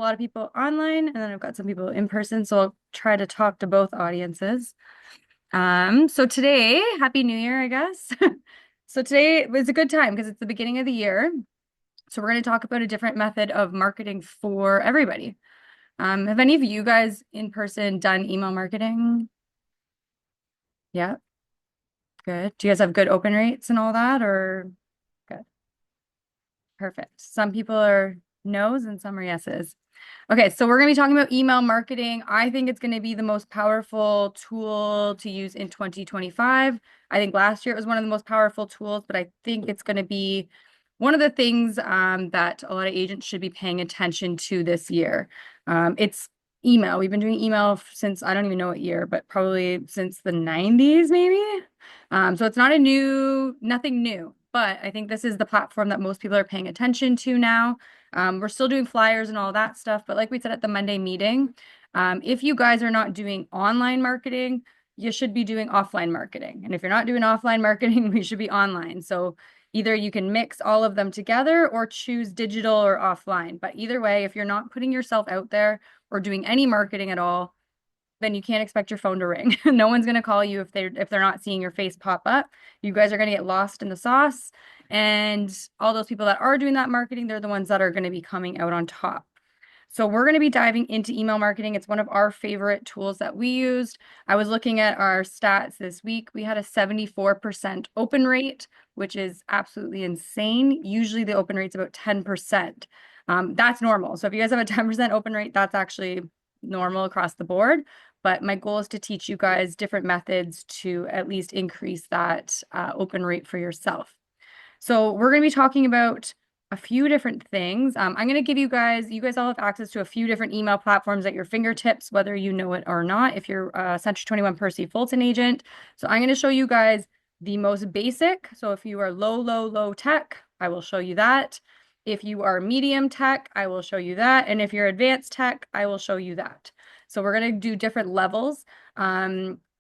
a lot of people online, and then I've got some people in person, so I'll try to talk to both audiences. So today, Happy New Year, I guess. So today was a good time because it's the beginning of the year. So we're going to talk about a different method of marketing for everybody. Have any of you guys in person done email marketing? Yeah, good. Do you guys have good open rates and all that, or good? Perfect. Some people are no's and some are yeses. Okay, so we're going to be talking about email marketing. I think it's going to be the most powerful tool to use in 2025. I think last year it was one of the most powerful tools, but I think it's going to be one of the things that a lot of agents should be paying attention to this year. It's email. We've been doing email since, I don't even know what year, but probably since the 90s, maybe. So it's not nothing new, but I think this is the platform that most people are paying attention to now. We're still doing flyers and all that stuff, but like we said at the Monday meeting, if you guys are not doing online marketing, you should be doing offline marketing. And if you're not doing offline marketing, we should be online. So either you can mix all of them together or choose digital or offline. But either way, if you're not putting yourself out there or doing any marketing at all, then you can't expect your phone to ring. No one's going to call you if they're not seeing your face pop up. You guys are going to get lost in the sauce. And all those people that are doing that marketing, they're the ones that are going to be coming out on top. So we're going to be diving into email marketing. It's one of our favorite tools that we used. I was looking at our stats this week. We had a 74% open rate, which is absolutely insane. Usually the open rate's about 10%. That's normal. So if you guys have a 10% open rate, that's actually normal across the board. But my goal is to teach you guys different methods to at least increase that open rate for yourself. So we're going to be talking about a few different things. I'm going to give you guys all have access to a few different email platforms at your fingertips, whether you know it or not, if you're a Century 21 Percy Fulton agent. So I'm going to show you guys the most basic. So if you are low tech, I will show you that. If you are medium tech, I will show you that. And if you're advanced tech, I will show you that. So we're going to do different levels.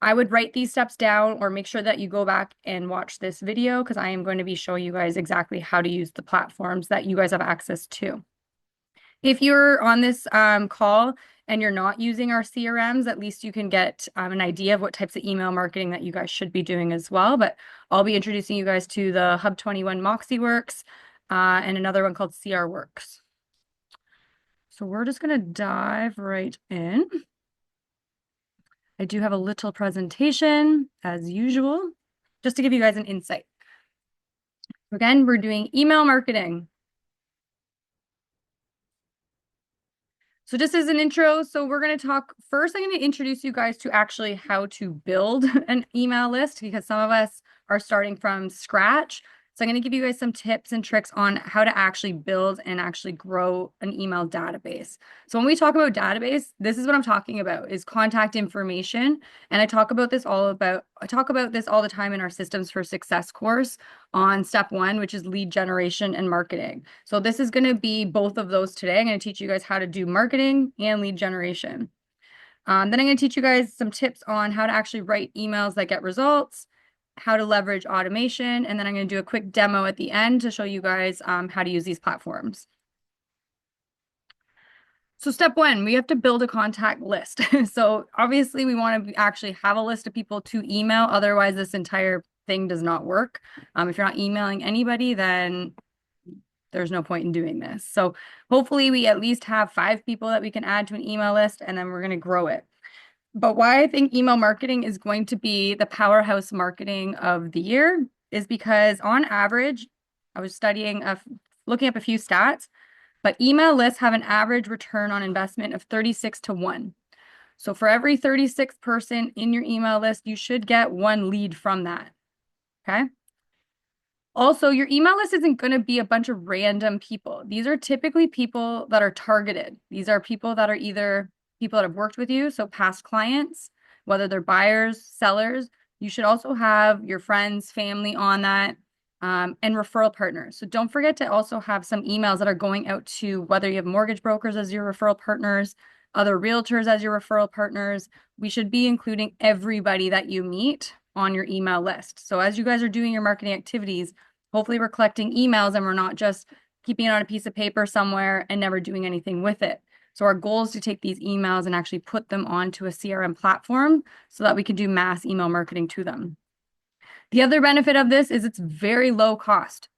I would write these steps down or make sure that you go back and watch this video because I am going to be showing you guys exactly how to use the platforms that you guys have access to. If you're on this call and you're not using our CRMs, at least you can get an idea of what types of email marketing that you guys should be doing as well. But I'll be introducing you guys to the Hub 21 Moxie Works and another one called CR Works. So we're just going to dive right in. I do have a little presentation as usual, just to give you guys an insight. Again, we're doing email marketing. So just as an intro, so we're going to talk first, I'm going to introduce you guys to actually how to build an email list because some of us are starting from scratch. So I'm going to give you guys some tips and tricks on how to actually build and actually grow an email database. So when we talk about database, this is what I'm talking about is contact information. And I talk about this all the time in our Systems for Success course on step 1, which is lead generation and marketing. So this is going to be both of those today. I'm going to teach you guys how to do marketing and lead generation. Then I'm going to teach you guys some tips on how to actually write emails that get results, how to leverage automation, and then I'm going to do a quick demo at the end to show you guys how to use these platforms. So step 1, we have to build a contact list. So obviously we want to actually have a list of people to email. Otherwise, this entire thing does not work. If you're not emailing anybody, then there's no point in doing this. So hopefully we at least have 5 people that we can add to an email list, and then we're going to grow it. But why I think email marketing is going to be the powerhouse marketing of the year is because on average, I was looking up a few stats, but email lists have an average return on investment of 36 to 1. So for every 36 person in your email list, you should get 1 lead from that. Okay. Also, your email list isn't going to be a bunch of random people. These are typically people that are targeted. These are people that are either people that have worked with you, so past clients, whether they're buyers, sellers. You should also have your friends, family on that, and referral partners. So don't forget to also have some emails that are going out to whether you have mortgage brokers as your referral partners, other realtors as your referral partners. We should be including everybody that you meet on your email list. So as you guys are doing your marketing activities, hopefully we're collecting emails and we're not just keeping it on a piece of paper somewhere and never doing anything with it. So our goal is to take these emails and actually put them onto a CRM platform so that we can do mass email marketing to them. The other benefit of this is it's very low cost.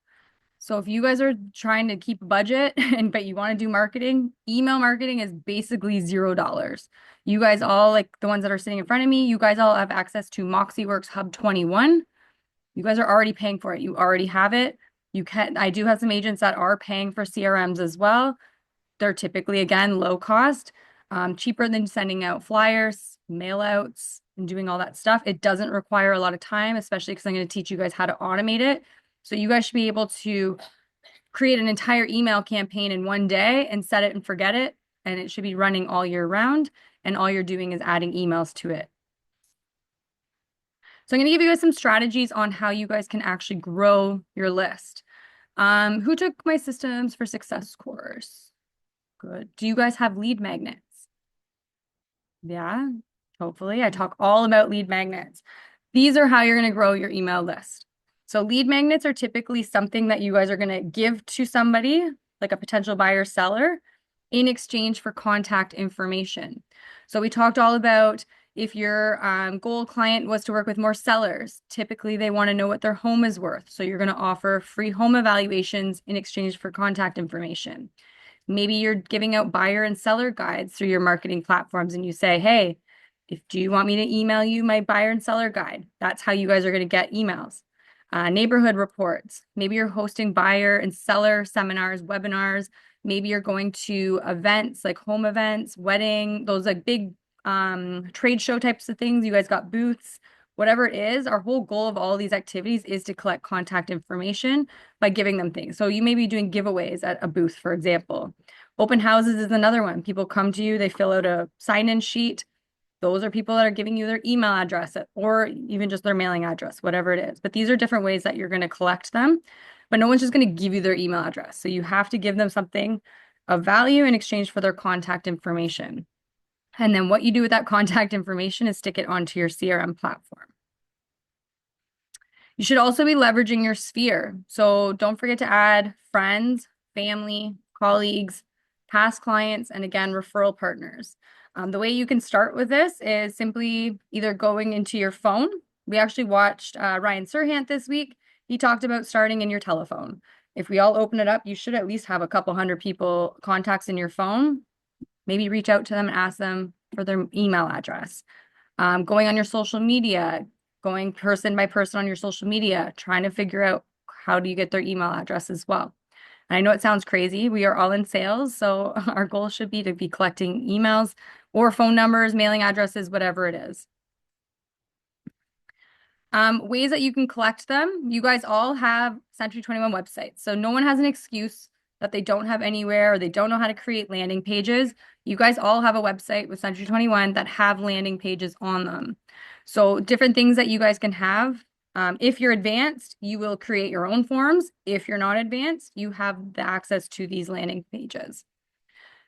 So if you guys are trying to keep a budget but you want to do marketing, email marketing is basically $0. You guys all, like the ones that are sitting in front of me, you guys all have access to MoxieWorks Hub 21. You guys are already paying for it. You already have it. I do have some agents that are paying for CRMs as well. They're typically, again, low cost, cheaper than sending out flyers, mail outs, and doing all that stuff. It doesn't require a lot of time, especially because I'm going to teach you guys how to automate it. So you guys should be able to create an entire email campaign in one day and set it and forget it. And it should be running all year round. And all you're doing is adding emails to it. So I'm going to give you guys some strategies on how you guys can actually grow your list. Who took my Systems for Success course? Good. Do you guys have lead magnets? Yeah, hopefully. I talk all about lead magnets. These are how you're going to grow your email list. So lead magnets are typically something that you guys are going to give to somebody, like a potential buyer seller, in exchange for contact information. So we talked all about if your goal client was to work with more sellers, typically they want to know what their home is worth. So you're going to offer free home evaluations in exchange for contact information. Maybe you're giving out buyer and seller guides through your marketing platforms and you say, hey, do you want me to email you my buyer and seller guide? That's how you guys are going to get emails. Neighborhood reports. Maybe you're hosting buyer and seller seminars, webinars. Maybe you're going to events like home events, wedding, those like big trade show types of things. You guys got booths, whatever it is. Our whole goal of all these activities is to collect contact information by giving them things. So you may be doing giveaways at a booth, for example. Open houses is another one. People come to you, they fill out a sign-in sheet. Those are people that are giving you their email address or even just their mailing address, whatever it is. But these are different ways that you're going to collect them. But no one's just going to give you their email address. So you have to give them something of value in exchange for their contact information. And then what you do with that contact information is stick it onto your CRM platform. You should also be leveraging your sphere. So don't forget to add friends, family, colleagues, past clients, and again, referral partners. The way you can start with this is simply either going into your phone. We actually watched Ryan Serhant this week. He talked about starting in your telephone. If we all open it up, you should at least have a couple hundred people contacts in your phone. Maybe reach out to them and ask them for their email address. Going on your social media, going person by person on your social media, trying to figure out how do you get their email address as well. And I know it sounds crazy. We are all in sales, so our goal should be to be collecting emails or phone numbers, mailing addresses, whatever it is. Ways that you can collect them. You guys all have Century 21 websites, so no one has an excuse that they don't have anywhere or they don't know how to create landing pages. You guys all have a website with Century 21 that have landing pages on them. So different things that you guys can have. If you're advanced, you will create your own forms. If you're not advanced, you have the access to these landing pages.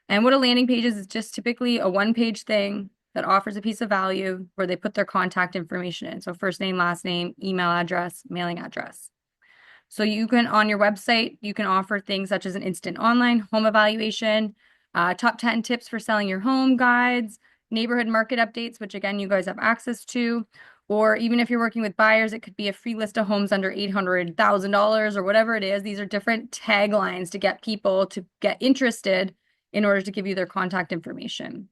And what a landing page is just typically a one-page thing that offers a piece of value where they put their contact information in. So first name, last name, email address, mailing address. So you can, on your website, you can offer things such as an instant online home evaluation, top 10 tips for selling your home guides, neighborhood market updates, which again, you guys have access to, or even if you're working with buyers, it could be a free list of homes under $800,000 or whatever it is. These are different taglines to get people to get interested in order to give you their contact information.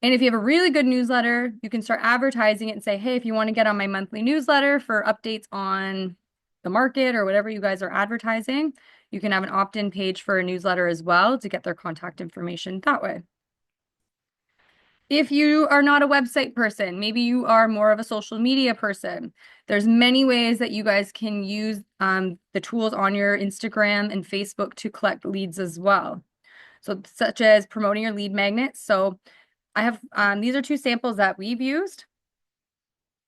And if you have a really good newsletter, you can start advertising it and say, hey, if you want to get on my monthly newsletter for updates on the market or whatever you guys are advertising, you can have an opt-in page for a newsletter as well to get their contact information that way. If you are not a website person, maybe you are more of a social media person, there's many ways that you guys can use the tools on your Instagram and Facebook to collect leads as well. So such as promoting your lead magnets. So I have, these are two samples that we've used.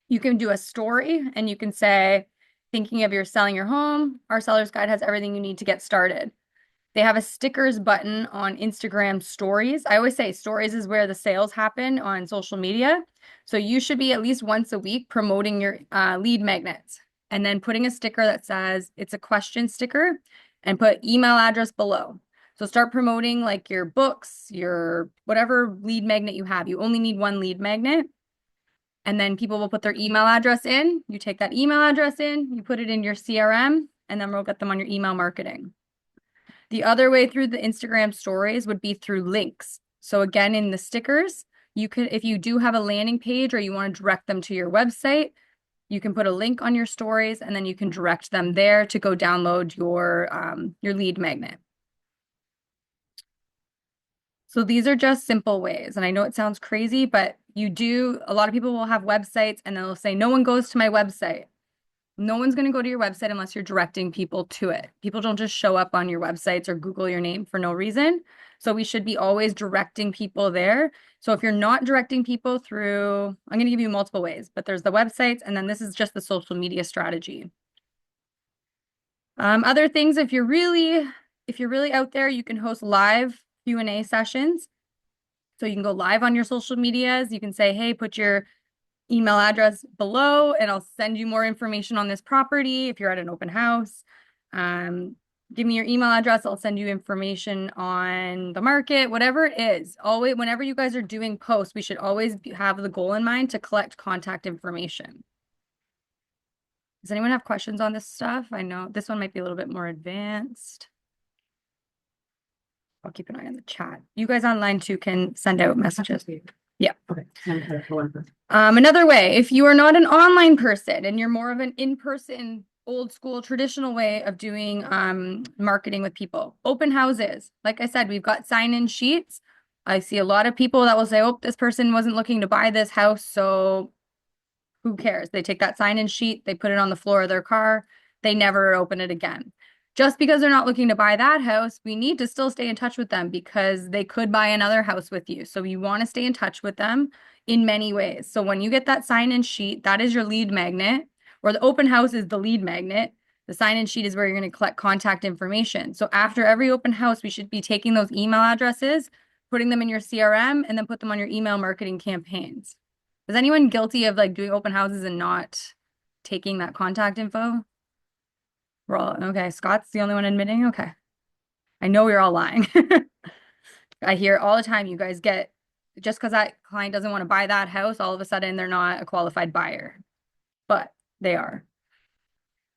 You can do a story and you can say, thinking of your selling your home, our seller's guide has everything you need to get started. They have a stickers button on Instagram stories. I always say stories is where the sales happen on social media. So you should be at least once a week promoting your lead magnets and then putting a sticker that says it's a question sticker and put email address below. So start promoting like your books, your whatever lead magnet you have. You only need one lead magnet. And then people will put their email address in. You take that email address in, you put it in your CRM, and then we'll get them on your email marketing. The other way through the Instagram stories would be through links. So again, in the stickers, you can, if you do have a landing page or you want to direct them to your website, you can put a link on your stories and then you can direct them there to go download your lead magnet. So these are just simple ways. And I know it sounds crazy, but a lot of people will have websites and they'll say, no one goes to my website. No one's going to go to your website unless you're directing people to it. People don't just show up on your websites or Google your name for no reason. So we should be always directing people there. So if you're not directing people through, I'm going to give you multiple ways, but there's the websites, and then this is just the social media strategy. Other things, if you're really out there, you can host live Q&A sessions. So you can go live on your social medias. You can say, hey, put your email address below and I'll send you more information on this property if you're at an open house. Give me your email address. I'll send you information on the market, whatever it is. Always, whenever you guys are doing posts, we should always have the goal in mind to collect contact information. Does anyone have questions on this stuff? I know this one might be a little bit more advanced. I'll keep an eye on the chat. You guys online too can send out messages. Yeah. Okay. Another way, if you are not an online person and you're more of an in-person, old school, traditional way of doing marketing with people, open houses. Like I said, we've got sign-in sheets. I see a lot of people that will say, oh, this person wasn't looking to buy this house, so who cares? They take that sign-in sheet, they put it on the floor of their car, they never open it again. Just because they're not looking to buy that house, we need to still stay in touch with them because they could buy another house with you. So you want to stay in touch with them in many ways. So when you get that sign-in sheet, that is your lead magnet, or the open house is the lead magnet. The sign-in sheet is where you're going to collect contact information. So after every open house, we should be taking those email addresses, putting them in your CRM, and then put them on your email marketing campaigns. Is anyone guilty of like doing open houses and not taking that contact info? We're all okay. Scott's the only one admitting. Okay. I know we're all lying. I hear all the time you guys get just because that client doesn't want to buy that house, all of a sudden they're not a qualified buyer, but they are.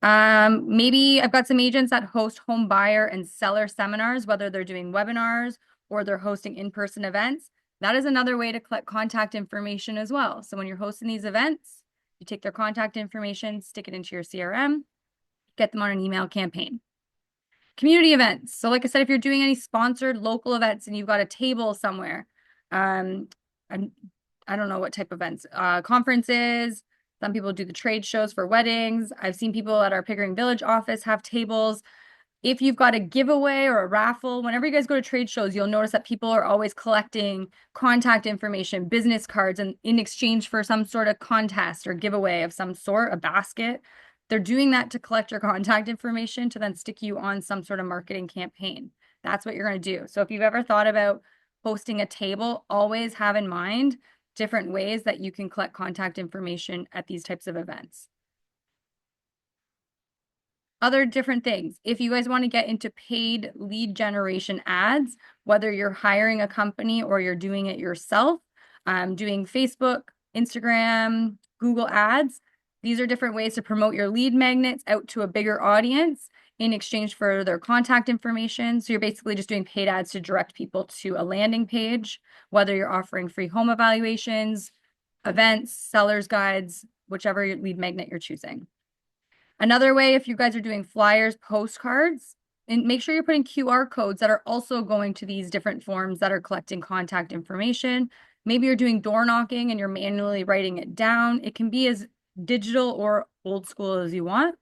Maybe I've got some agents that host home buyer and seller seminars, whether they're doing webinars or they're hosting in-person events. That is another way to collect contact information as well. So when you're hosting these events, you take their contact information, stick it into your CRM, get them on an email campaign. Community events. So like I said, if you're doing any sponsored local events and you've got a table somewhere, I don't know what type of events, conferences, some people do the trade shows for weddings. I've seen people at our Pickering Village office have tables. If you've got a giveaway or a raffle, whenever you guys go to trade shows, you'll notice that people are always collecting contact information, business cards, and in exchange for some sort of contest or giveaway of some sort, a basket. They're doing that to collect your contact information to then stick you on some sort of marketing campaign. That's what you're going to do. So if you've ever thought about hosting a table, always have in mind different ways that you can collect contact information at these types of events. Other different things. If you guys want to get into paid lead generation ads, whether you're hiring a company or you're doing it yourself, doing Facebook, Instagram, Google ads, these are different ways to promote your lead magnets out to a bigger audience in exchange for their contact information. So you're basically just doing paid ads to direct people to a landing page, whether you're offering free home evaluations, events, seller's guides, whichever lead magnet you're choosing. Another way, if you guys are doing flyers, postcards, and make sure you're putting QR codes that are also going to these different forms that are collecting contact information. Maybe you're doing door knocking and you're manually writing it down. It can be as digital or old school as you want.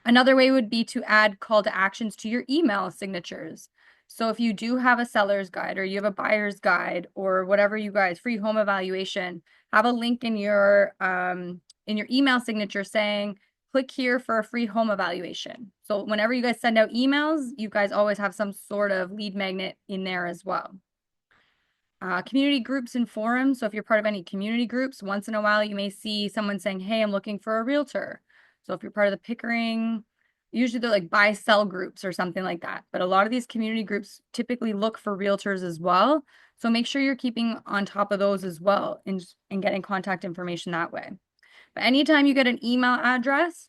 Another way would be to add call to actions to your email signatures. So if you do have a seller's guide or you have a buyer's guide or whatever you guys, free home evaluation, have a link in your email signature saying, click here for a free home evaluation. So whenever you guys send out emails, you guys always have some sort of lead magnet in there as well. Community groups and forums. So if you're part of any community groups, once in a while, you may see someone saying, hey, I'm looking for a realtor. So if you're part of the Pickering usually they're like buy sell groups or something like that. But a lot of these community groups typically look for realtors as well. So make sure you're keeping on top of those as well and getting contact information that way. But anytime you get an email address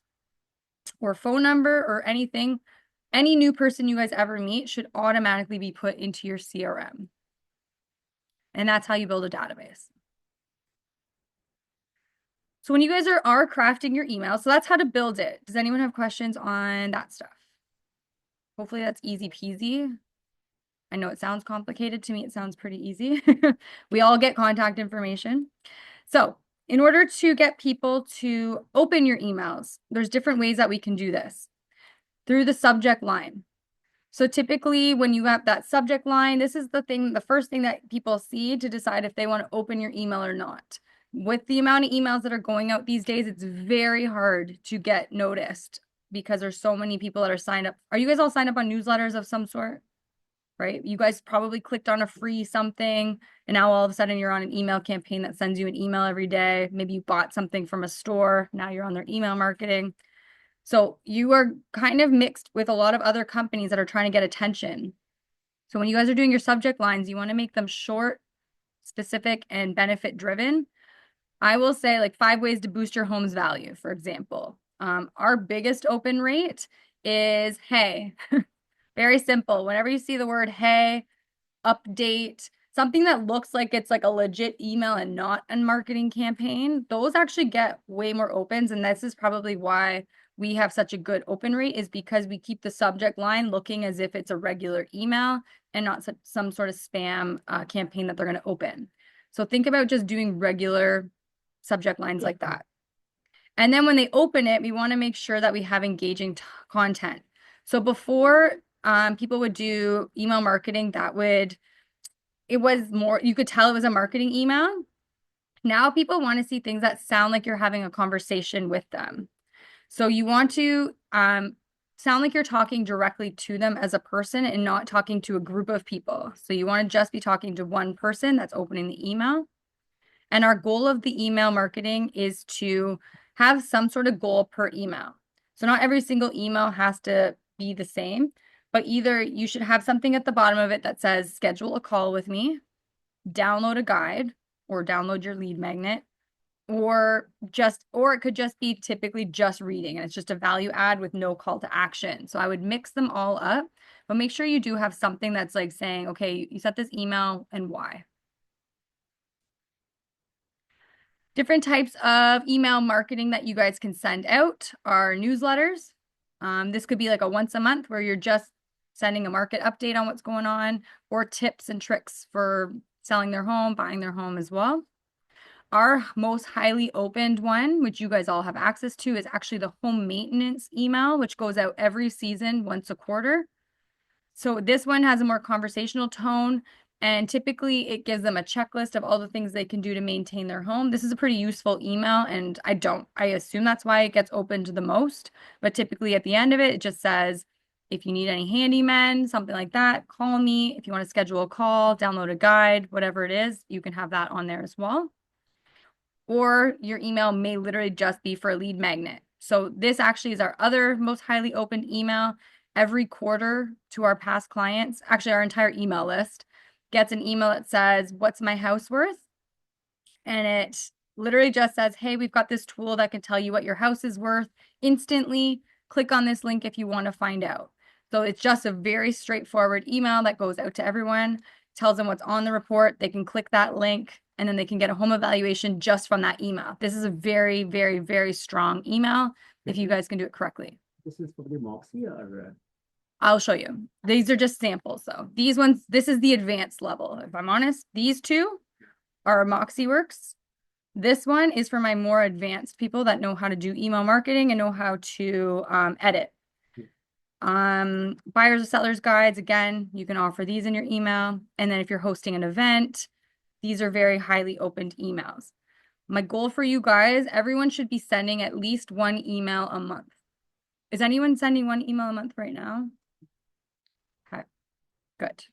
or phone number or anything, any new person you guys ever meet should automatically be put into your CRM. And that's how you build a database. So when you guys are crafting your email, so that's how to build it. Does anyone have questions on that stuff? Hopefully that's easy peasy. I know it sounds complicated. To me, it sounds pretty easy. We all get contact information. So in order to get people to open your emails, there's different ways that we can do this. Through the subject line. So typically when you have that subject line, this is the first thing that people see to decide if they want to open your email or not. With the amount of emails that are going out these days, it's very hard to get noticed because there's so many people that are signed up. Are you guys all signed up on newsletters of some sort? Right? You guys probably clicked on a free something and now all of a sudden you're on an email campaign that sends you an email every day. Maybe you bought something from a store. Now you're on their email marketing. So you are kind of mixed with a lot of other companies that are trying to get attention. So when you guys are doing your subject lines, you want to make them short, specific, and benefit driven. I will say like 5 ways to boost your home's value, for example. Our biggest open rate is hey. Very simple. Whenever you see the word hey, update, something that looks like it's like a legit email and not a marketing campaign, those actually get way more opens. And this is probably why we have such a good open rate, is because we keep the subject line looking as if it's a regular email and not some sort of spam campaign that they're going to open. So think about just doing regular subject lines like that. And then when they open it, we want to make sure that we have engaging content. So before people would do email marketing, it was more, you could tell it was a marketing email. Now people want to see things that sound like you're having a conversation with them. So you want to sound like you're talking directly to them as a person and not talking to a group of people. So you want to just be talking to one person that's opening the email. And our goal of the email marketing is to have some sort of goal per email. So not every single email has to be the same, but either you should have something at the bottom of it that says, schedule a call with me, download a guide, or download your lead magnet, or it could just be typically just reading, and it's just a value add with no call to action. So I would mix them all up, but make sure you do have something that's like saying, okay, you sent this email and why. Different types of email marketing that you guys can send out are newsletters. This could be like a once a month where you're just sending a market update on what's going on, or tips and tricks for selling their home, buying their home as well. Our most highly opened one, which you guys all have access to, is actually the home maintenance email, which goes out every season, once a quarter. So this one has a more conversational tone, and typically it gives them a checklist of all the things they can do to maintain their home. This is a pretty useful email, and I assume that's why it gets opened the most. But typically at the end of it, it just says, if you need any handymen, something like that, call me. If you want to schedule a call, download a guide, whatever it is, you can have that on there as well. Or your email may literally just be for a lead magnet. So this actually is our other most highly opened email. Every quarter to our past clients, actually our entire email list, gets an email that says, what's my house worth? And it literally just says, hey, we've got this tool that can tell you what your house is worth instantly. Click on this link if you want to find out. So it's just a very straightforward email that goes out to everyone, tells them what's on the report. They can click that link and then they can get a home evaluation just from that email. This is a very, very, very strong email if you guys can do it correctly. This is for the Moxie or I'll show you. These are just samples though. These ones, this is the advanced level. If I'm honest, these two are Moxie Works. This one is for my more advanced people that know how to do email marketing and know how to edit. Buyers and sellers guides, again, you can offer these in your email. And then if you're hosting an event, these are very highly opened emails. My goal for you guys, everyone should be sending at least one email a month. Is anyone sending one email a month right now? Okay, good.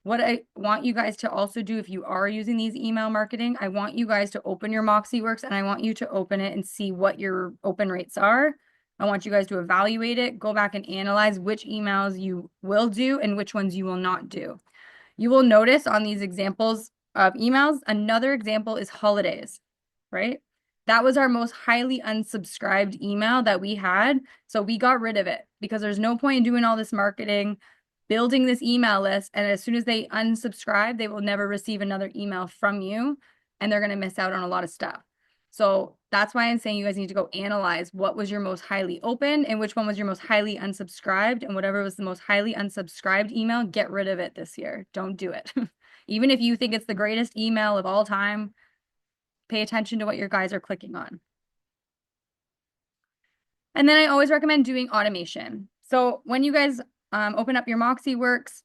What I want you guys to also do, if you are using these email marketing, I want you guys to open your Moxie Works and I want you to open it and see what your open rates are. I want you guys to evaluate it, go back and analyze which emails you will do and which ones you will not do. You will notice on these examples of emails, another example is holidays, right? That was our most highly unsubscribed email that we had. So we got rid of it because there's no point in doing all this marketing, building this email list. And as soon as they unsubscribe, they will never receive another email from you and they're going to miss out on a lot of stuff. So that's why I'm saying you guys need to go analyze what was your most highly opened and which one was your most highly unsubscribed. And whatever was the most highly unsubscribed email, get rid of it this year. Don't do it. Even if you think it's the greatest email of all time, pay attention to what your guys are clicking on. And then I always recommend doing automation. So when you guys open up your Moxie Works,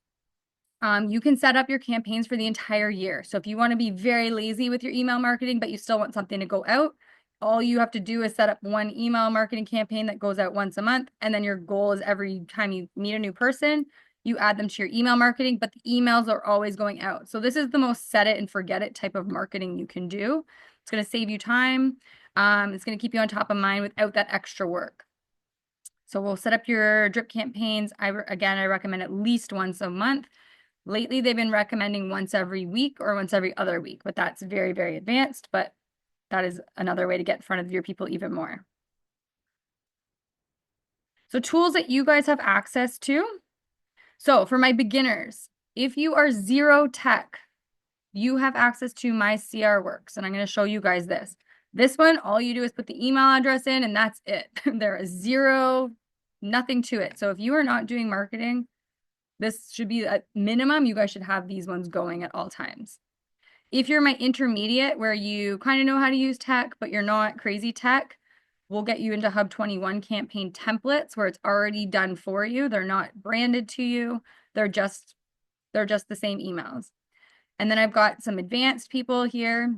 you can set up your campaigns for the entire year. So if you want to be very lazy with your email marketing, but you still want something to go out, all you have to do is set up one email marketing campaign that goes out once a month. And then your goal is every time you meet a new person, you add them to your email marketing, but the emails are always going out. So this is the most set it and forget it type of marketing you can do. It's going to save you time. It's going to keep you on top of mind without that extra work. So we'll set up your drip campaigns. Again, I recommend at least once a month. Lately, they've been recommending once every week or once every other week, but that's very, very advanced. But that is another way to get in front of your people even more. So tools that you guys have access to. So for my beginners, if you are zero tech, you have access to my CR Works. And I'm going to show you guys this. This one, all you do is put the email address in and that's it. There is nothing to it. So if you are not doing marketing, this should be a minimum. You guys should have these ones going at all times. If you're my intermediate where you kind of know how to use tech, but you're not crazy tech, we'll get you into Hub 21 campaign templates where it's already done for you. They're not branded to you. They're just the same emails. And then I've got some advanced people here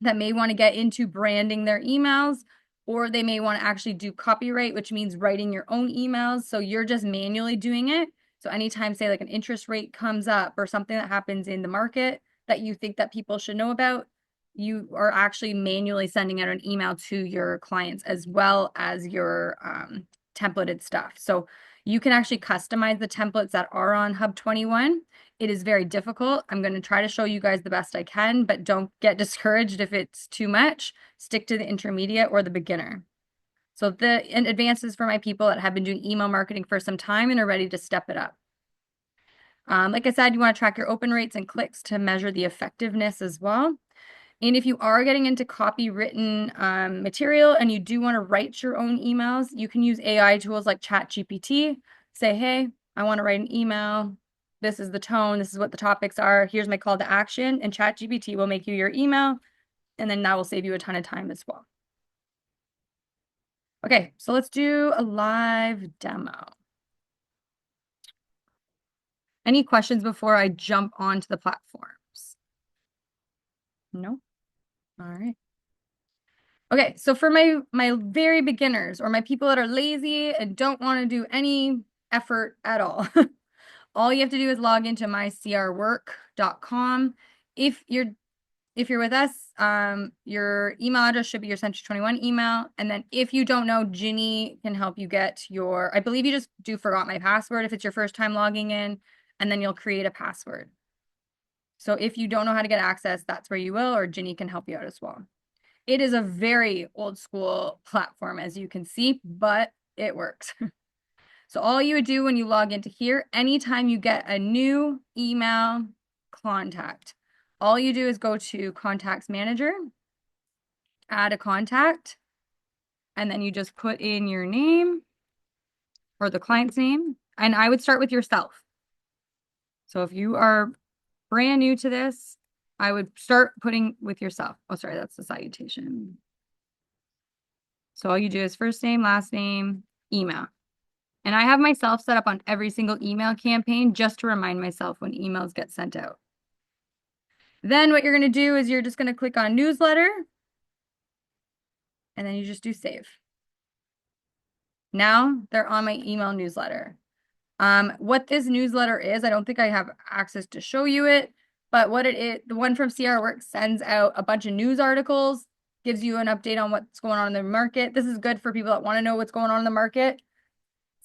that may want to get into branding their emails, or they may want to actually do copyright, which means writing your own emails. So you're just manually doing it. So anytime, say, like an interest rate comes up or something that happens in the market that you think that people should know about, you are actually manually sending out an email to your clients as well as your templated stuff. So you can actually customize the templates that are on Hub 21. It is very difficult. I'm going to try to show you guys the best I can, but don't get discouraged if it's too much. Stick to the intermediate or the beginner. So the advances for my people that have been doing email marketing for some time and are ready to step it up. Like I said, you want to track your open rates and clicks to measure the effectiveness as well. And if you are getting into copywritten material and you do want to write your own emails, you can use AI tools like ChatGPT. Say, hey, I want to write an email. This is the tone. This is what the topics are. Here's my call to action. And ChatGPT will make you your email. And then that will save you a ton of time as well. Okay, so let's do a live demo. Any questions before I jump onto the platforms? No? All right. Okay, so for my very beginners or my people that are lazy and don't want to do any effort at all, all you have to do is log into mycrwork.com. If you're with us, your email address should be your Century 21 email. And then if you don't know, Ginny can help you get your, I believe you just do forgot my password if it's your first time logging in, and then you'll create a password. So if you don't know how to get access, that's where you will, or Ginny can help you out as well. It is a very old school platform, as you can see, but it works. So all you would do when you log into here, anytime you get a new email contact, all you do is go to Contacts Manager, add a contact, and then you just put in your name or the client's name. And I would start with yourself. So if you are brand new to this, I would start putting with yourself. Oh, sorry, that's the salutation. So all you do is first name, last name, email. And I have myself set up on every single email campaign just to remind myself when emails get sent out. Then what you're going to do is you're just going to click on newsletter and then you just do save. Now they're on my email newsletter. What this newsletter is, I don't think I have access to show you it, but what it is, the one from CR Works sends out a bunch of news articles gives you an update on what's going on in the market. This is good for people that want to know what's going on in the market.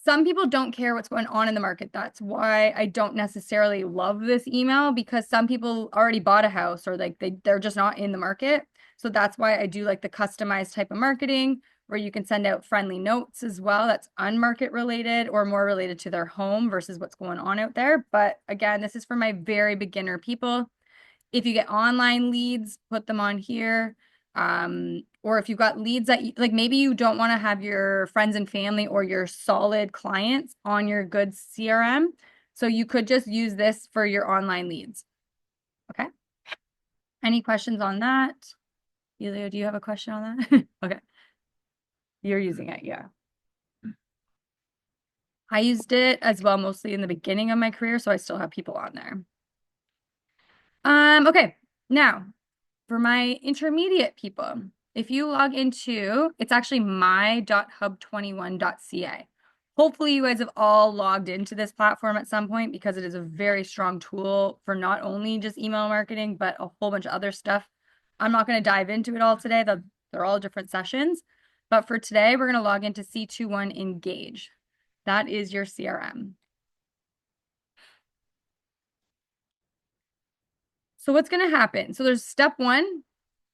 Some people don't care what's going on in the market. That's why I don't necessarily love this email, because some people already bought a house, or like they're just not in the market. So that's why I do like the customized type of marketing, where you can send out friendly notes as well. That's unmarket related or more related to their home versus what's going on out there. But again, this is for my very beginner people. If you get online leads, put them on here. Or if you've got leads that like maybe you don't want to have your friends and family or your solid clients on your good CRM. So you could just use this for your online leads. Okay. Any questions on that? Elio, do you have a question on that? Okay. You're using it, yeah. I used it as well, mostly in the beginning of my career, so I still have people on there. Okay. Now, for my intermediate people, if you log into, it's actually my.hub21.ca. Hopefully you guys have all logged into this platform at some point, because it is a very strong tool for not only just email marketing, but a whole bunch of other stuff. I'm not going to dive into it all today. They're all different sessions. But for today, we're going to log into C21 Engage. That is your CRM. So what's going to happen? So there's step 1,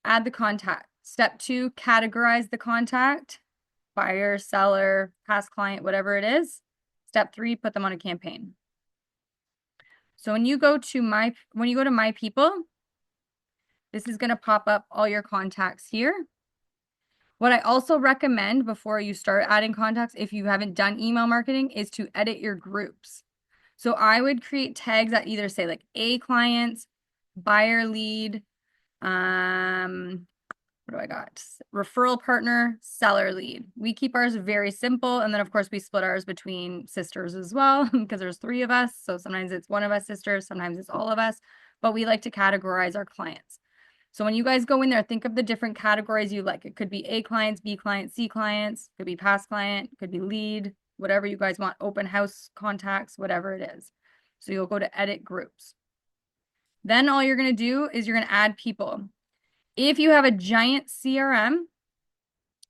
add the contact. Step 2, categorize the contact, buyer, seller, past client, whatever it is. Step 3, put them on a campaign. So when you go to my people, this is going to pop up all your contacts here. What I also recommend before you start adding contacts, if you haven't done email marketing, is to edit your groups. So I would create tags that either say like A clients, buyer lead, what do I got? Referral partner, seller lead. We keep ours very simple. And then of course we split ours between sisters as well, because there's 3 of us. So sometimes it's one of us sisters, sometimes it's all of us, but we like to categorize our clients. So when you guys go in there, think of the different categories you like. It could be A clients, B clients, C clients, could be past client, could be lead, whatever you guys want, open house contacts, whatever it is. So you'll go to edit groups. Then all you're going to do is you're going to add people. If you have a giant CRM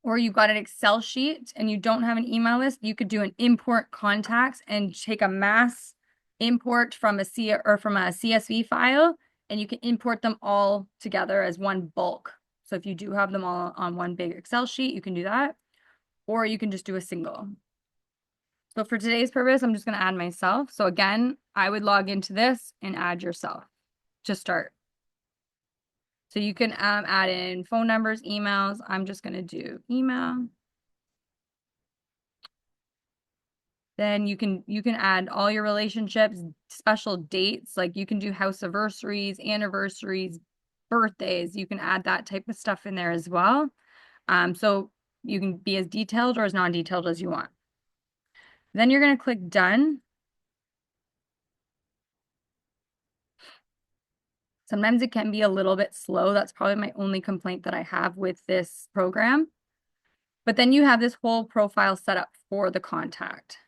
or you've got an Excel sheet and you don't have an email list, you could do an import contacts and take a mass import from a CSV file, and you can import them all together as one bulk. So if you do have them all on one big Excel sheet, you can do that, or you can just do a single. So for today's purpose, I'm just going to add myself. So again, I would log into this and add yourself to start. So you can add in phone numbers, emails. I'm just going to do email. Then you can add all your relationships, special dates, like you can do house anniversaries, birthdays. You can add that type of stuff in there as well. So you can be as detailed or as non-detailed as you want. Then you're going to click done. Sometimes it can be a little bit slow. That's probably my only complaint that I have with this program. But then you have this whole profile set up for the contact.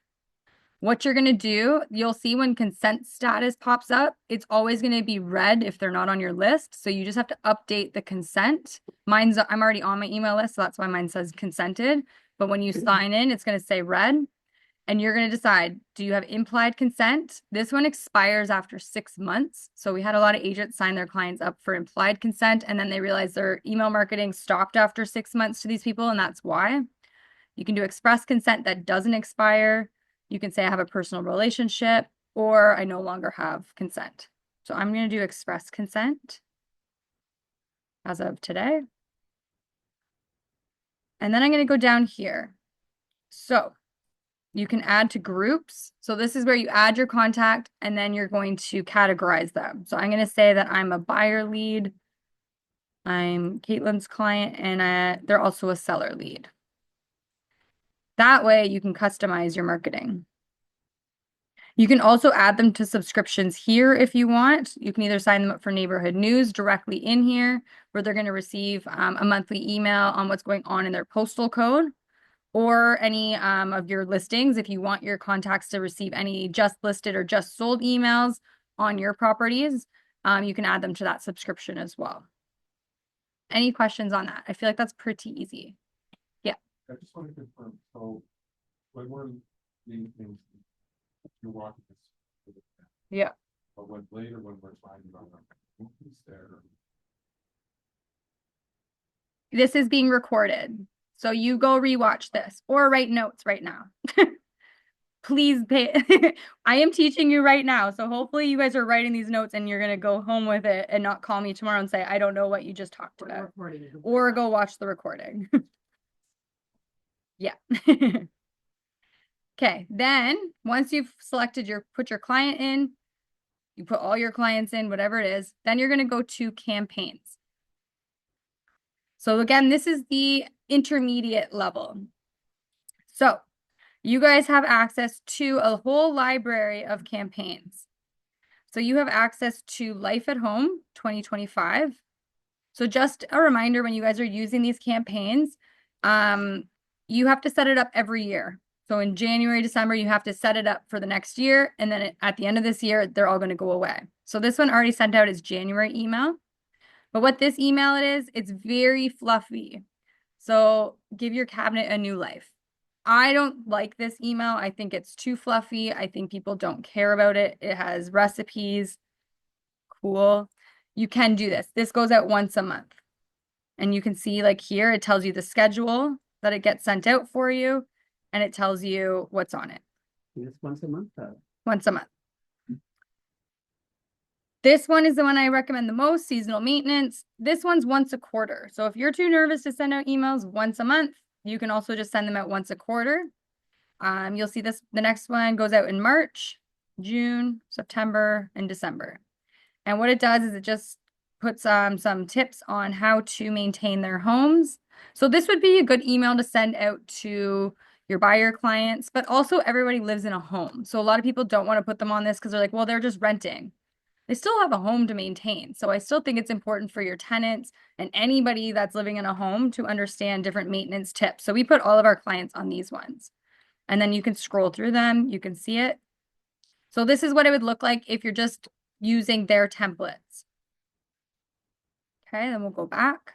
What you're going to do, you'll see when consent status pops up, it's always going to be red if they're not on your list. So you just have to update the consent. I'm already on my email list, so that's why mine says consented. But when you sign in, it's going to say red. And you're going to decide, do you have implied consent? This one expires after 6 months. So we had a lot of agents sign their clients up for implied consent, and then they realized their email marketing stopped after 6 months to these people, and that's why. You can do express consent that doesn't expire. You can say I have a personal relationship, or I no longer have consent. So I'm going to do express consent as of today. And then I'm going to go down here. So you can add to groups. So this is where you add your contact and then you're going to categorize them. So I'm going to say that I'm a buyer lead. I'm Katelyn's client, and they're also a seller lead. That way you can customize your marketing. You can also add them to subscriptions here if you want. You can either sign them up for neighborhood news directly in here, where they're going to receive a monthly email on what's going on in their postal code, or any of your listings. If you want your contacts to receive any just listed or just sold emails on your properties, you can add them to that subscription as well. Any questions on that? I feel like that's pretty easy. Yeah. I just want to confirm, so when we're doing things, you're walking this, Yeah. but when later when we're talking about who's there, This is being recorded. So you go rewatch this or write notes right now. Please pay. I am teaching you right now. So hopefully you guys are writing these notes and you're going to go home with it and not call me tomorrow and say, I don't know what you just talked about. Or go watch the recording. Yeah. Okay. Then once you've selected put your client in, you put all your clients in, whatever it is, then you're going to go to campaigns. So again, this is the intermediate level. So you guys have access to a whole library of campaigns. So you have access to Life at Home 2025. So just a reminder, when you guys are using these campaigns, you have to set it up every year. So in January, December, you have to set it up for the next year. And then at the end of this year, they're all going to go away. So this one already sent out its January email. But what this email it's very fluffy. So give your cabinet a new life. I don't like this email. I think it's too fluffy. I think people don't care about it. It has recipes. Cool. You can do this. This goes out once a month. And you can see like here, it tells you the schedule that it gets sent out for you. And it tells you what's on it. it's once a month. Once a month. This one is the one I recommend the most, seasonal maintenance. This one's once a quarter. So if you're too nervous to send out emails once a month, you can also just send them out once a quarter. You'll see the next one goes out in March, June, September, and December. And what it does is it just puts some tips on how to maintain their homes. So this would be a good email to send out to your buyer clients, but also everybody lives in a home. So a lot of people don't want to put them on this because they're like, well, they're just renting. They still have a home to maintain. So I still think it's important for your tenants and anybody that's living in a home to understand different maintenance tips. So we put all of our clients on these ones. And then you can scroll through them. You can see it. So this is what it would look like if you're just using their templates. Okay, then we'll go back.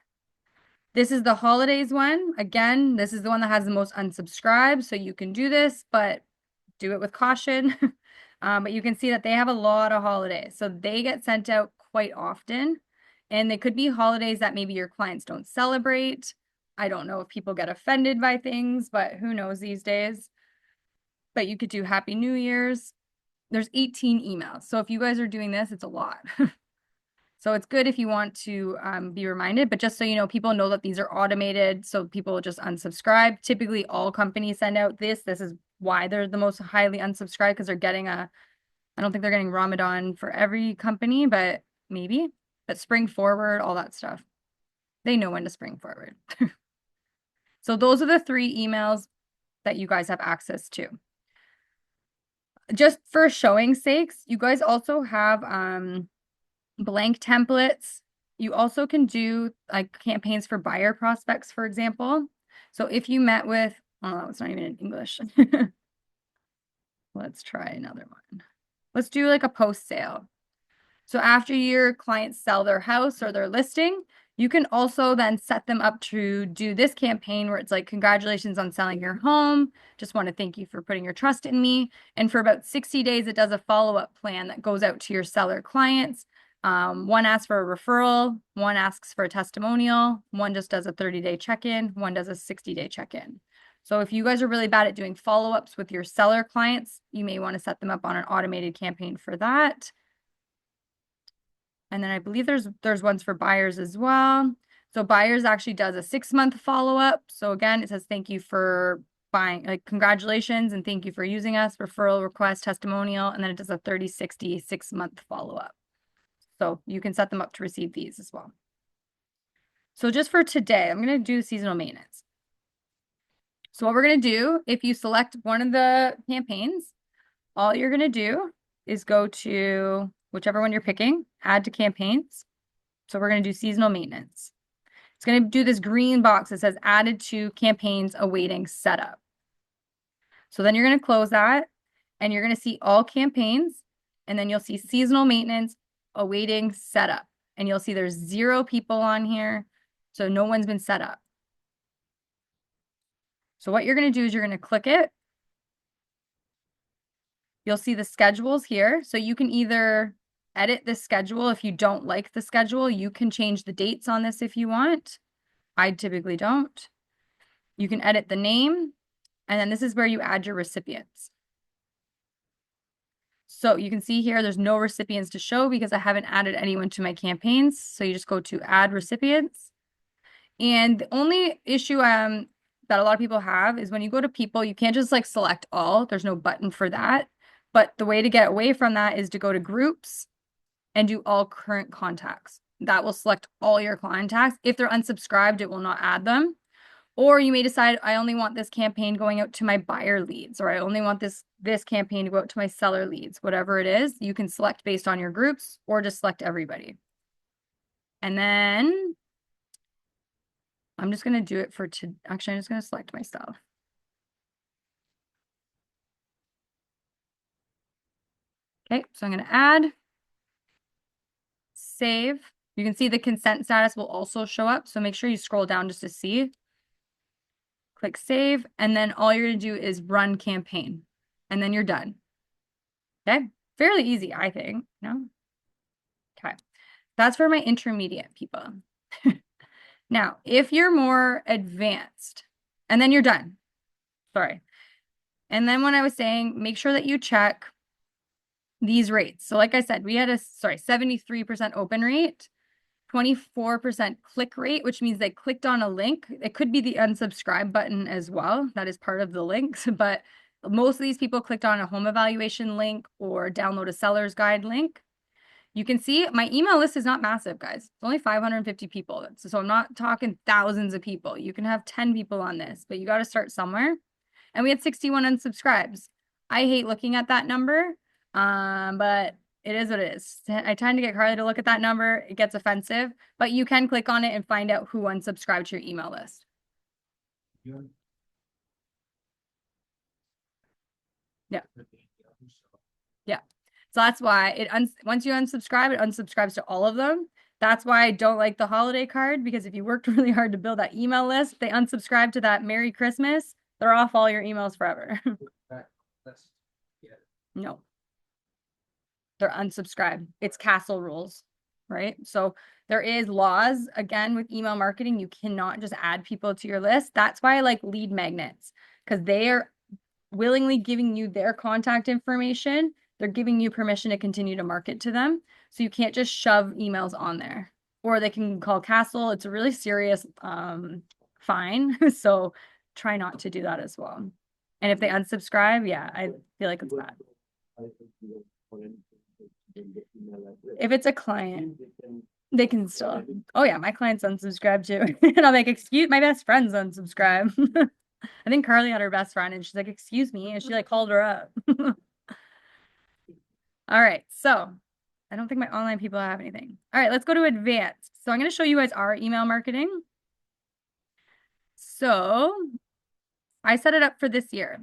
This is the holidays one. Again, this is the one that has the most unsubscribed. So you can do this, but do it with caution. But you can see that they have a lot of holidays. So they get sent out quite often. And they could be holidays that maybe your clients don't celebrate. I don't know if people get offended by things, but who knows these days. But you could do Happy New Year's. There's 18 emails. So if you guys are doing this, it's a lot. So it's good if you want to be reminded, but just so you know, people know that these are automated, so people just unsubscribe. Typically, all companies send out this. This is why they're the most highly unsubscribed, because they're getting I don't think they're getting Ramadan for every company, but maybe. But spring forward, all that stuff. They know when to spring forward. So those are the 3 emails that you guys have access to. Just for showing sakes, you guys also have blank templates. You also can do like campaigns for buyer prospects, for example. So if you met with, oh, it's not even in English. Let's try another one. Let's do like a post sale. So after your clients sell their house or their listing, you can also then set them up to do this campaign where it's like, congratulations on selling your home. Just want to thank you for putting your trust in me. And for about 60 days, it does a follow-up plan that goes out to your seller clients. One asks for a referral, one asks for a testimonial, one just does a 30-day check-in, one does a 60-day check-in. So if you guys are really bad at doing follow-ups with your seller clients, you may want to set them up on an automated campaign for that. And then I believe there's ones for buyers as well. So buyers actually does a 6-month follow-up. So again, it says thank you for buying, like congratulations and thank you for using us, referral request, testimonial, and then it does a 30, 60, 6-month follow-up. So you can set them up to receive these as well. So just for today, I'm going to do seasonal maintenance. So what we're going to do, if you select one of the campaigns, all you're going to do is go to whichever one you're picking, add to campaigns. So we're going to do seasonal maintenance. It's going to do this green box that says added to campaigns awaiting setup. So then you're going to close that and you're going to see all campaigns, and then you'll see seasonal maintenance awaiting setup. And you'll see there's 0 people on here. So no one's been set up. So what you're going to do is you're going to click it. You'll see the schedules here. So you can either edit the schedule. If you don't like the schedule, you can change the dates on this if you want. I typically don't. You can edit the name, and then this is where you add your recipients. So you can see here, there's no recipients to show because I haven't added anyone to my campaigns. So you just go to add recipients. And the only issue that a lot of people have is when you go to people, you can't just like select all. There's no button for that. But the way to get away from that is to go to groups and do all current contacts. That will select all your contacts. If they're unsubscribed, it will not add them. Or you may decide, I only want this campaign going out to my buyer leads, or I only want this campaign to go out to my seller leads. Whatever it is, you can select based on your groups or just select everybody. And then I'm just going to do it for actually, I'm just going to select myself. Okay, so I'm going to add, save. You can see the consent status will also show up. So make sure you scroll down just to see. Click save, and then all you're going to do is run campaign, and then you're done. Okay, fairly easy, I think. No? Okay, that's for my intermediate people. Now, if you're more advanced, and then you're done. Sorry. And then when I was saying, make sure that you check these rates. So like I said, we had a 73% open rate, 24% click rate, which means they clicked on a link. It could be the unsubscribe button as well. That is part of the links, but most of these people clicked on a home evaluation link or download a seller's guide link. You can see my email list is not massive, guys. It's only 550 people. So I'm not talking thousands of people. You can have 10 people on this, but you got to start somewhere. And we had 61 unsubscribes. I hate looking at that number, but it is what it is. I tend to get Carly to look at that number. It gets offensive, but you can click on it and find out who unsubscribed to your email list. Yeah. Yeah. So that's why once you unsubscribe, it unsubscribes to all of them. That's why I don't like the holiday card, because if you worked really hard to build that email list, they unsubscribe to that Merry Christmas, they're off all your emails forever. No. They're unsubscribed. It's castle rules, right? So there is laws, again, with email marketing. You cannot just add people to your list. That's why I like lead magnets, because they are willingly giving you their contact information. They're giving you permission to continue to market to them. So you can't just shove emails on there, or they can call castle. It's a really serious fine. So try not to do that as well. And if they unsubscribe, yeah, I feel like it's bad. If it's a client, they can still. Oh yeah, my clients unsubscribe too. And I'm like, excuse, my best friend's unsubscribe. I think Carly had her best friend and she's like, excuse me. And she like called her up. All right. So I don't think my online people have anything. All right, let's go to advanced. So I'm going to show you guys our email marketing. So I set it up for this year.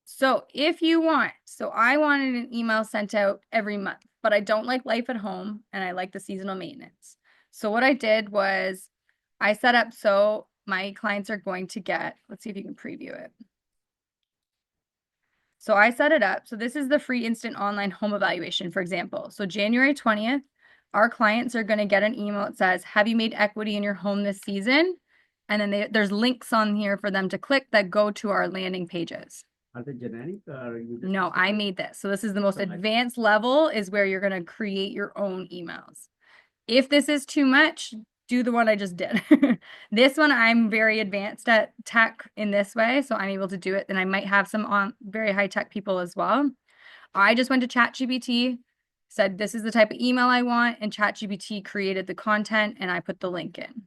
So if you want, so I wanted an email sent out every month, but I don't like life at home and I like the seasonal maintenance. So what I did was I set up so my clients are going to get, let's see if you can preview it. So I set it up. So this is the free instant online home evaluation, for example. So January 20th, our clients are going to get an email that says, have you made equity in your home this season? And then there's links on here for them to click that go to our landing pages. Are they generic or you just No, I made this. So this is the most advanced level, is where you're going to create your own emails. If this is too much, do the one I just did. This one, I'm very advanced at tech in this way, so I'm able to do it. And I might have some on very high tech people as well. I just went to ChatGPT, said this is the type of email I want, and ChatGPT created the content and I put the link in.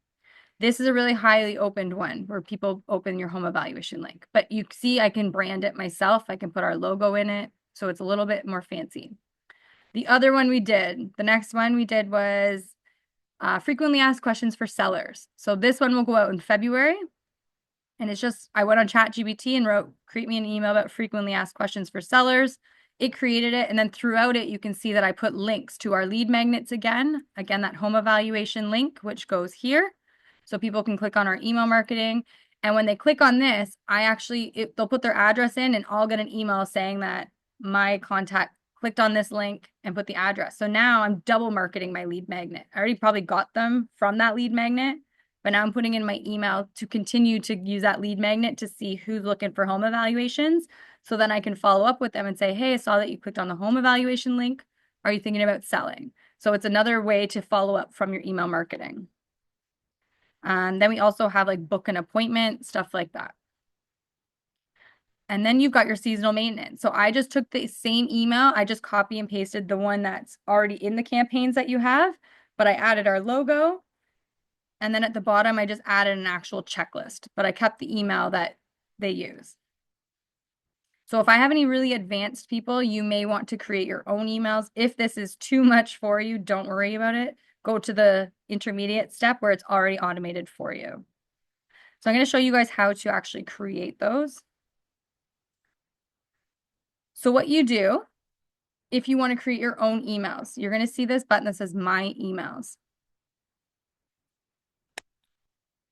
This is a really highly opened one where people open your home evaluation link. But you see, I can brand it myself. I can put our logo in it. So it's a little bit more fancy. The other one we did, the next one we did was frequently asked questions for sellers. So this one will go out in February. And it's just, I went on ChatGPT and wrote, create me an email about frequently asked questions for sellers. it created it. And then throughout it, you can see that I put links to our lead magnets again. Again, that home evaluation link, which goes here. So people can click on our email marketing. And when they click on this, they'll put their address in and I'll get an email saying that my contact clicked on this link and put the address. So now I'm double marketing my lead magnet. I already probably got them from that lead magnet, but now I'm putting in my email to continue to use that lead magnet to see who's looking for home evaluations. So then I can follow up with them and say, hey, I saw that you clicked on the home evaluation link. Are you thinking about selling? So it's another way to follow up from your email marketing. And then we also have like book an appointment, stuff like that. And then you've got your seasonal maintenance. So I just took the same email. I just copy and pasted the one that's already in the campaigns that you have, but I added our logo. And then at the bottom, I just added an actual checklist, but I kept the email that they use. So if I have any really advanced people, you may want to create your own emails. If this is too much for you, don't worry about it. Go to the intermediate step where it's already automated for you. So I'm going to show you guys how to actually create those. So what you do, if you want to create your own emails, you're going to see this button that says My Emails.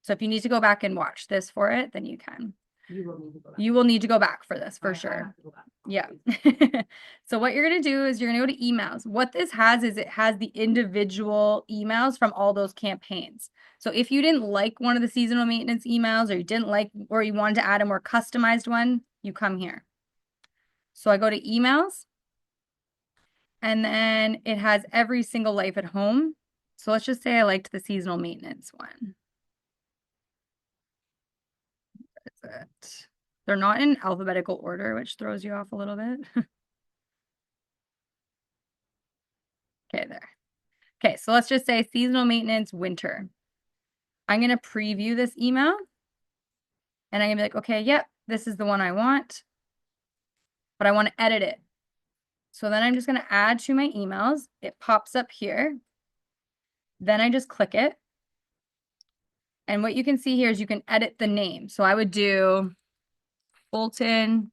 So if you need to go back and watch this for it, then you can. You will need to go back. You will need to go back for this for I sure. have to go back. Yeah. So what you're going to do is you're going to go to emails. What this has is it has the individual emails from all those campaigns. So if you didn't like one of the seasonal maintenance emails or you didn't like, or you wanted to add a more customized one, you come here. So I go to emails and then it has every single life at home. So let's just say I liked the seasonal maintenance one. That's it. They're not in alphabetical order, which throws you off a little bit. Okay, there. Okay, so let's just say seasonal maintenance winter. I'm going to preview this email and I'm going to be like, okay, yep, this is the one I want, but I want to edit it. So then I'm just going to add to my emails. It pops up here. Then I just click it. And what you can see here is you can edit the name. So I would do Fulton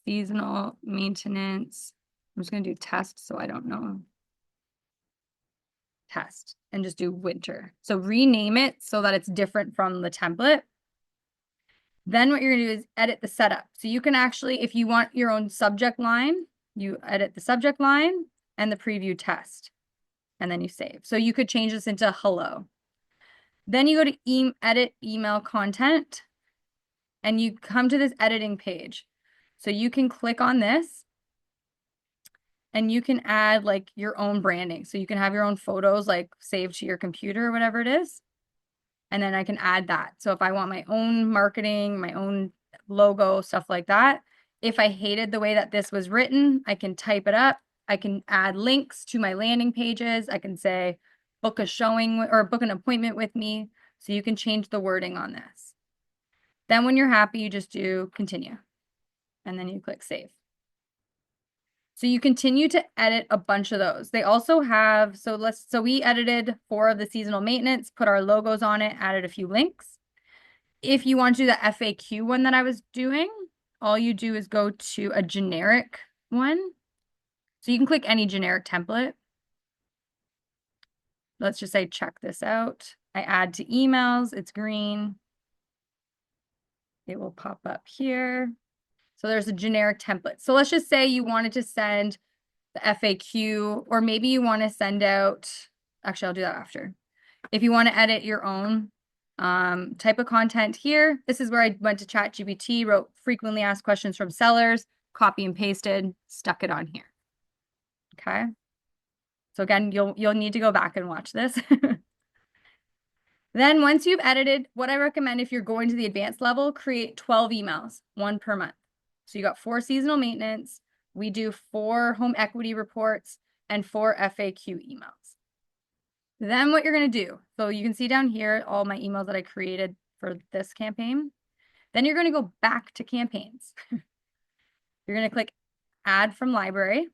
seasonal maintenance. I'm just going to do test so I don't know. Test and just do winter. So rename it so that it's different from the template. Then what you're going to do is edit the setup. So you can actually, if you want your own subject line, you edit the subject line and the preview test, and then you save. So you could change this into hello. Then you go to edit email content and you come to this editing page. So you can click on this and you can add like your own branding. So you can have your own photos like saved to your computer or whatever it is. And then I can add that. So if I want my own marketing, my own logo, stuff like that, if I hated the way that this was written, I can type it up. I can add links to my landing pages. I can say, book a showing or book an appointment with me. So you can change the wording on this. Then when you're happy, you just do continue. And then you click save. So you continue to edit a bunch of those. They also have, so we edited 4 of the seasonal maintenance, put our logos on it, added a few links. If you want to do the FAQ one that I was doing, all you do is go to a generic one. So you can click any generic template. Let's just say, check this out. I add to emails, it's green. It will pop up here. So there's a generic template. So let's just say you wanted to send the FAQ, or maybe you want to send out, actually, I'll do that after. If you want to edit your own type of content here, this is where I went to ChatGPT, wrote frequently asked questions from sellers, copy and pasted, stuck it on here. Okay. So again, you'll need to go back and watch this. Then once you've edited, what I recommend if you're going to the advanced level, create 12 emails, 1 per month. So you got 4 seasonal maintenance. We do 4 home equity reports and 4 FAQ emails. Then what you're going to do, so you can see down here all my emails that I created for this campaign. Then you're going to go back to campaigns. You're going to click add from library.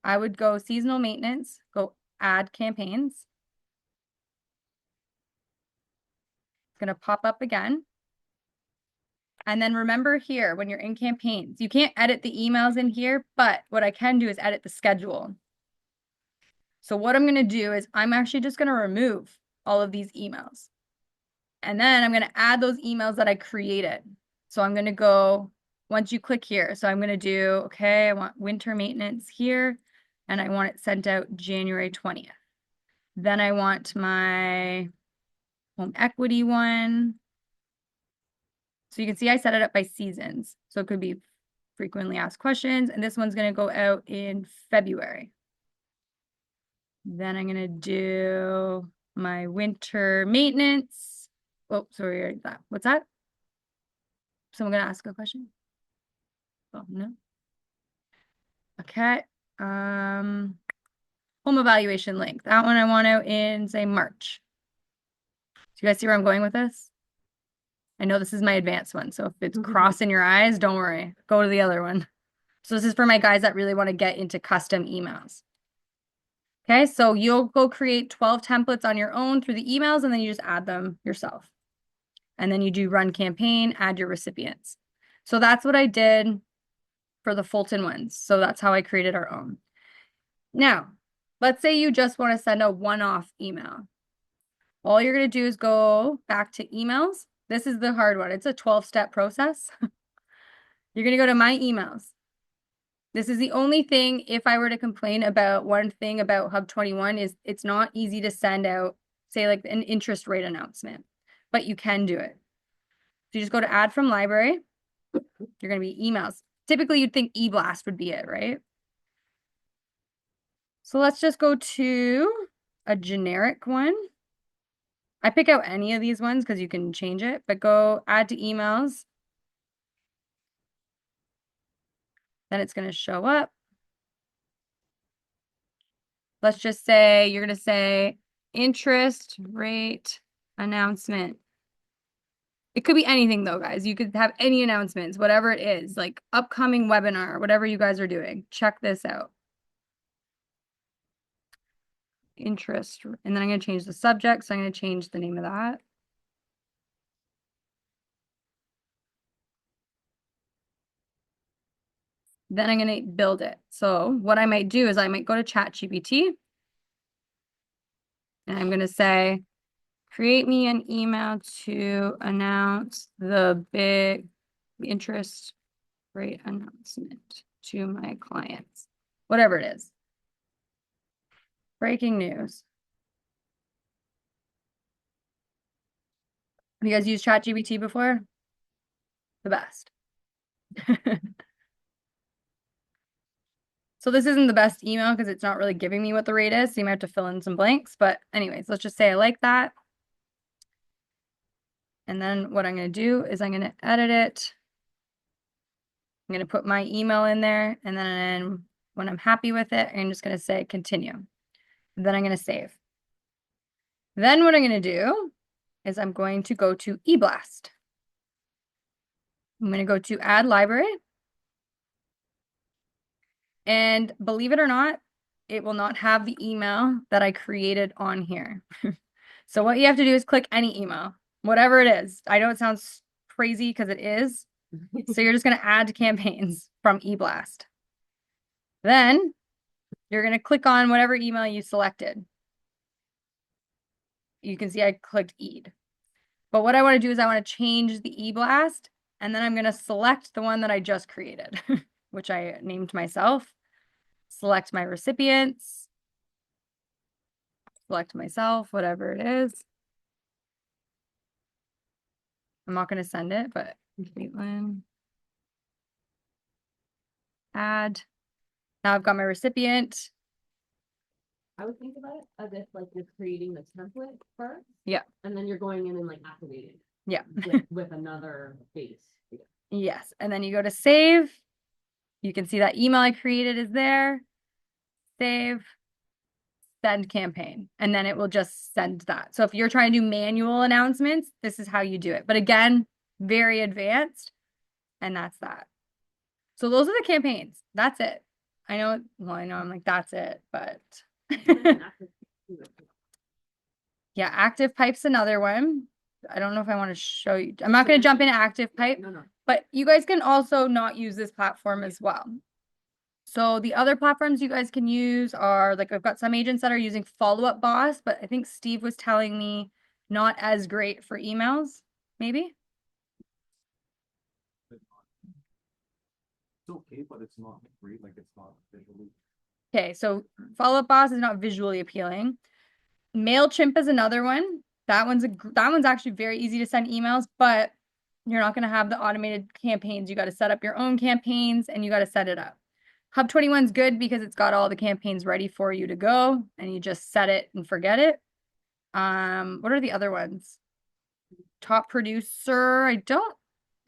I would go seasonal maintenance, go add campaigns. It's going to pop up again. And then remember here, when you're in campaigns, you can't edit the emails in here, but what I can do is edit the schedule. So what I'm going to do is I'm actually just going to remove all of these emails. And then I'm going to add those emails that I created. So I'm going to go, once you click here, so I'm going to do, okay, I want winter maintenance here, and I want it sent out January 20th. Then I want my home equity one. So you can see I set it up by seasons. So it could be frequently asked questions, and this one's going to go out in February. Then I'm going to do my winter maintenance. Oh, sorry, that. What's that? Someone going to ask a question? Oh, no. Okay. Home evaluation link. That one I want out in, say, March. Do you guys see where I'm going with this? I know this is my advanced one, so if it's crossing your eyes, don't worry. Go to the other one. So this is for my guys that really want to get into custom emails. Okay, so you'll go create 12 templates on your own through the emails, and then you just add them yourself. And then you do run campaign, add your recipients. So that's what I did for the Fulton ones. So that's how I created our own. Now, let's say you just want to send a one-off email. All you're going to do is go back to emails. This is the hard one. It's a 12-step process. You're going to go to my emails. This is the only thing, if I were to complain about one thing about Hub 21, is it's not easy to send out, say, like an interest rate announcement, but you can do it. So you just go to add from library. You're going to be emails. Typically, you'd think eBlast would be it, right? So let's just go to a generic one. I pick out any of these ones because you can change it, but go add to emails. Then it's going to show up. Let's just say you're going to say interest rate announcement. It could be anything though, guys. You could have any announcements, whatever it is, like upcoming webinar, whatever you guys are doing. Check this out. Interest. And then I'm going to change the subject. So I'm going to change the name of that. Then I'm going to build it. So what I might do is I might go to ChatGPT and I'm going to say, create me an email to announce the big interest rate announcement to my clients, whatever it is. Breaking news. Have you guys used ChatGPT before? The best. So this isn't the best email because it's not really giving me what the rate is. So you might have to fill in some blanks. But anyways, let's just say I like that. And then what I'm going to do is I'm going to edit it. I'm going to put my email in there. And then when I'm happy with it, I'm just going to say continue. Then I'm going to save. Then what I'm going to do is I'm going to go to eBlast. I'm going to go to add library. And believe it or not, it will not have the email that I created on here. So what you have to do is click any email, whatever it is. I know it sounds crazy because it is. So you're just going to add to campaigns from eBlast. Then you're going to click on whatever email you selected. You can see I clicked EAD. But what I want to do is I want to change the eBlast, and then I'm going to select the one that I just created, which I named myself. Select my recipients. Select myself, whatever it is. I'm not going to send it, but Katelyn. Add. Now I've got my recipient. I would think about it as if like you're creating the template first. Yeah. And then you're going in and like activating. Yeah. with another base. Yeah. Yes. And then you go to save. You can see that email I created is there. Save. Send campaign. And then it will just send that. So if you're trying to do manual announcements, this is how you do it. But again, very advanced. And that's that. So those are the campaigns. That's it. I know, well, I know I'm like, that's it, but yeah, active pipe's another one. I don't know if I want to show you. I'm not going to jump into active pipe. No. But you guys can also not use this platform as well. So the other platforms you guys can use are like I've got some agents that are using Follow Up Boss, but I think Steve was telling me not as great for emails, maybe. It's okay, but it's not great, like it's not visually. Okay, so Follow Up Boss is not visually appealing. MailChimp is another one. That one's actually very easy to send emails, but you're not going to have the automated campaigns. You got to set up your own campaigns and you got to set it up. Hub 21 is good because it's got all the campaigns ready for you to go and you just set it and forget it. What are the other ones? Top Producer. I don't.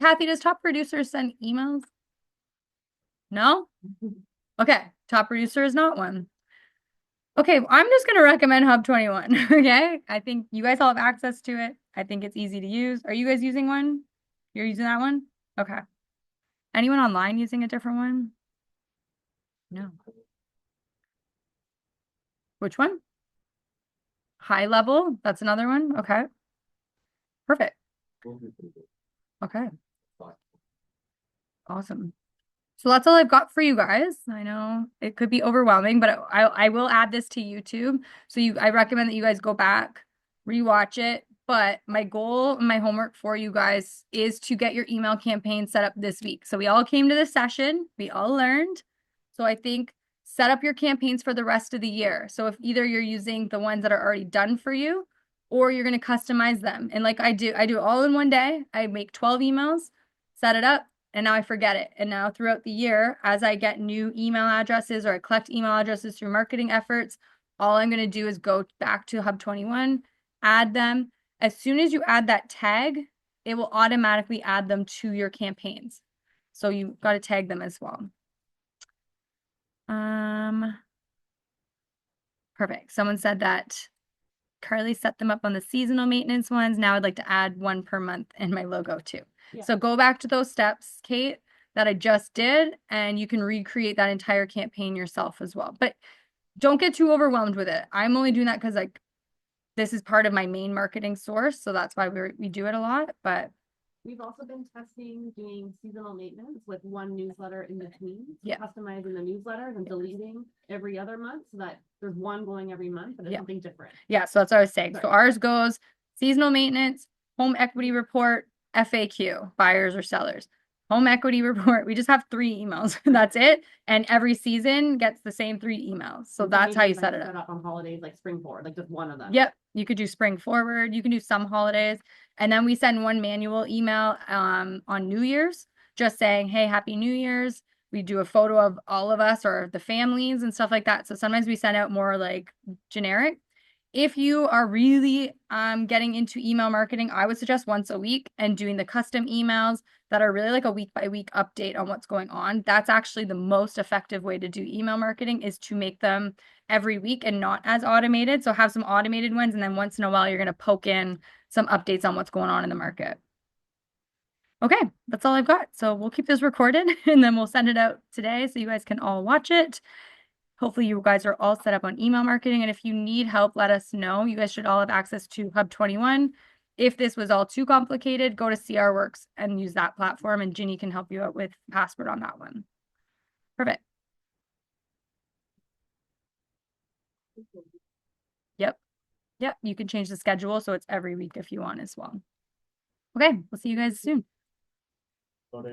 Kathy, does Top Producer send emails? No? Okay. Top Producer is not one. Okay, I'm just going to recommend Hub 21. Okay. I think you guys all have access to it. I think it's easy to use. Are you guys using one? You're using that one? Okay. Anyone online using a different one? No. Which one? High Level? That's another one? Okay. Perfect. Okay. Awesome. So that's all I've got for you guys. I know it could be overwhelming, but I will add this to YouTube. So I recommend that you guys go back, rewatch it. But my goal, my homework for you guys is to get your email campaign set up this week. So we all came to this session, we all learned. So I think set up your campaigns for the rest of the year. So if either you're using the ones that are already done for you or you're going to customize them. And like I do it all in one day. I make 12 emails, set it up, and now I forget it. And now throughout the year, as I get new email addresses or I collect email addresses through marketing efforts, all I'm going to do is go back to Hub 21, add them. As soon as you add that tag, it will automatically add them to your campaigns. So you got to tag them as well. Perfect. Someone said that Carly set them up on the seasonal maintenance ones. Now I'd like to add one per month in my logo too. Yeah. So go back to those steps, Kate, that I just did, and you can recreate that entire campaign yourself as well. But don't get too overwhelmed with it. I'm only doing that because like this is part of my main marketing source. So that's why we do it a lot. But we've also been testing doing seasonal maintenance with one newsletter in between. So yeah. Customizing the newsletters and deleting every other month so that there's one going every month, but it's something different. Yeah, so that's what I was saying. Right. So ours goes seasonal maintenance, home equity report, FAQ, buyers or sellers. Home equity report. We just have 3 emails. That's it. And every season gets the same 3 emails. So that's how you set it up. Set up on holidays like spring forward, like just one of them. Yep. You could do spring forward. You can do some holidays. And then we send one manual email on New Year's just saying, hey, Happy New Year's. We do a photo of all of us or the families and stuff like that. So sometimes we send out more like generic. If you are really getting into email marketing, I would suggest once a week and doing the custom emails that are really like a week by week update on what's going on. That's actually the most effective way to do email marketing is to make them every week and not as automated. So have some automated ones. And then once in a while, you're going to poke in some updates on what's going on in the market. Okay, that's all I've got. So we'll keep this recorded and then we'll send it out today so you guys can all watch it. Hopefully you guys are all set up on email marketing. And if you need help, let us know. You guys should all have access to Hub 21. If this was all too complicated, go to CR Works and use that platform and Ginny can help you out with password on that one. Perfect. Yep. Yep. You can change the schedule so it's every week if you want as well. Okay, we'll see you guys soon.